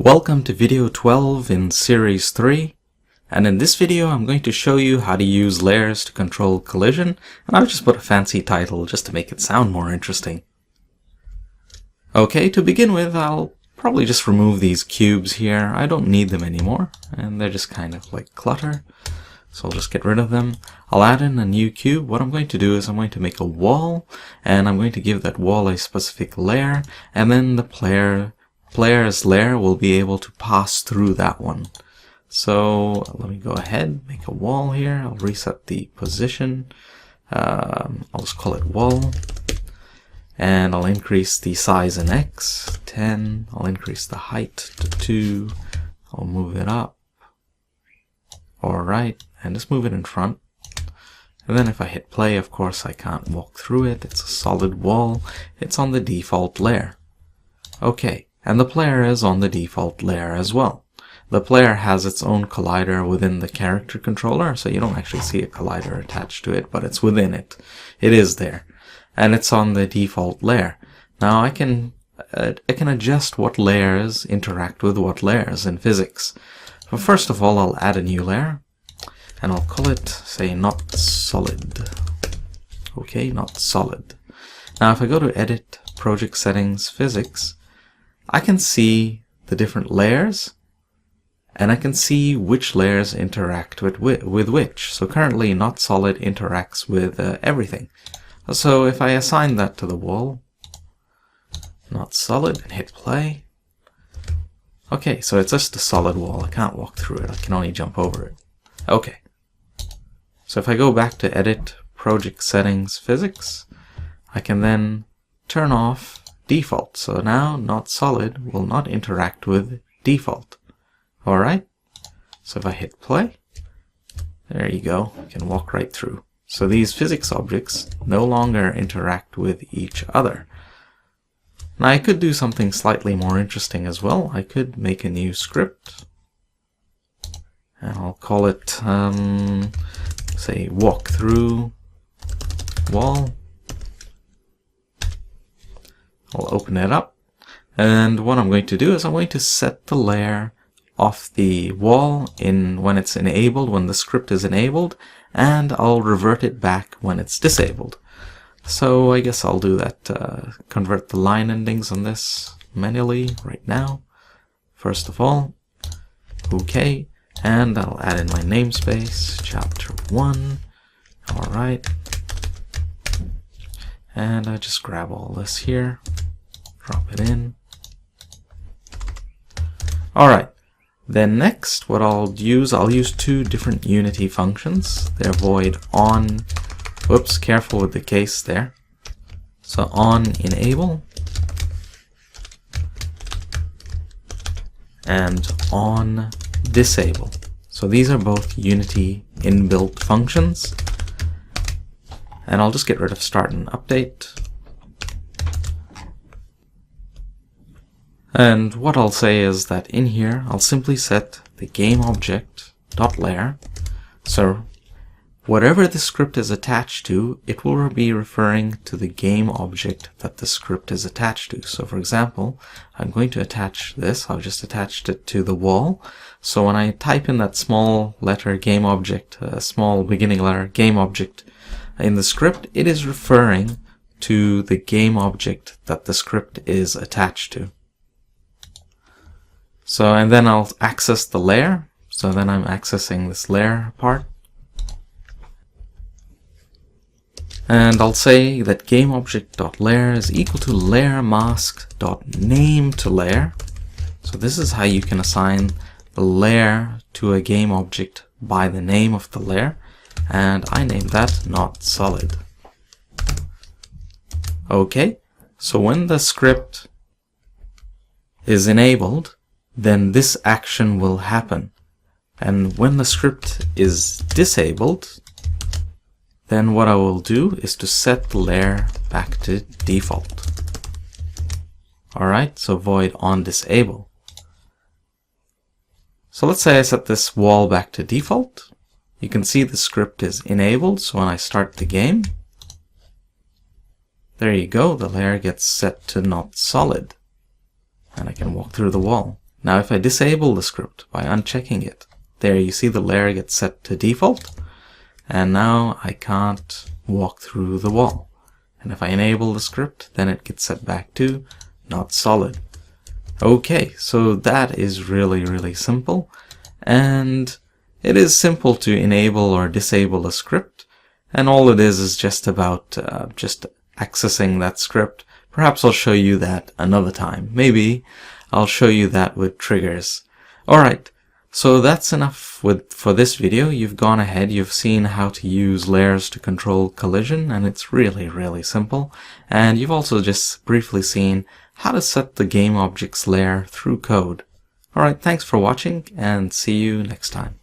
Welcome to video 12 in series 3, and in this video I'm going to show you how to use layers to control collision, and I'll just put a fancy title just to make it sound more interesting. Okay, to begin with, I'll probably just remove these cubes here. I don't need them anymore, and they're just kind of like clutter, so I'll just get rid of them. I'll add in a new cube. What I'm going to do is I'm going to make a wall, and I'm going to give that wall a specific layer, and then the player's layer will be able to pass through that one. So let me go ahead, make a wall here. I'll reset the position. I'll just call it wall. And I'll increase the size in X, 10. I'll increase the height to 2. I'll move it up. Alright, and just move it in front. And then if I hit play, of course I can't walk through it. It's a solid wall. It's on the default layer. Okay. And the player is on the default layer as well. The player has its own collider within the character controller, so you don't actually see a collider attached to it, but it's within it. It is there. And it's on the default layer. Now I can adjust what layers interact with what layers in physics. But first of all, I'll add a new layer, and I'll call it, say, not solid. Okay, not solid. Now if I go to Edit, Project Settings, Physics, I can see the different layers, and I can see which layers interact with which. So currently not solid interacts with everything. So if I assign that to the wall, not solid, and hit play. Okay, so it's just a solid wall. I can't walk through it. I can only jump over it. Okay. So if I go back to Edit, Project Settings, Physics, I can then turn off default. So now not solid will not interact with default. Alright, so if I hit play, there you go, I can walk right through. So these physics objects no longer interact with each other. Now I could do something slightly more interesting as well. I could make a new script, and I'll call it say walk through wall. I'll open it up, and what I'm going to do is I'm going to set the layer off the wall when it's enabled, when the script is enabled, and I'll revert it back when it's disabled. So I guess I'll do that, convert the line endings on this manually right now. First of all, okay, and I'll add in my namespace, chapter 1, alright. And I just grab all this here, drop it in. Alright, then next what I'll use two different Unity functions. They're void on, whoops, careful with the case there. So on enable and on disable. So these are both Unity inbuilt functions. And I'll just get rid of start and update. And what I'll say is that in here, I'll simply set the game object dot layer. So whatever the script is attached to, it will be referring to the game object that the script is attached to. So for example, I'm going to attach this. I've just attached it to the wall. So when I type in that small letter game object, small beginning letter game object, in the script, it is referring to the game object that the script is attached to. So, and then I'll access the layer. So then I'm accessing this layer part. And I'll say that GameObject.layer is equal to LayerMask.nameToLayer. So this is how you can assign the layer to a game object by the name of the layer. And I named that not solid. Okay, so when the script is enabled, then this action will happen. And when the script is disabled, then what I will do is to set the layer back to default. Alright, so void on disable. So let's say I set this wall back to default. You can see the script is enabled, so when I start the game, there you go, the layer gets set to not solid. And I can walk through the wall. Now if I disable the script by unchecking it, there you see the layer gets set to default, and now I can't walk through the wall. And if I enable the script, then it gets set back to not solid. Okay, so that is really simple, and it is simple to enable or disable a script, and all it is just about just accessing that script. Perhaps I'll show you that another time. Maybe I'll show you that with triggers. Alright, so that's enough for this video. You've gone ahead, you've seen how to use layers to control collision, and it's really simple. And you've also just briefly seen how to set the game object's layer through code. Alright, thanks for watching, and see you next time.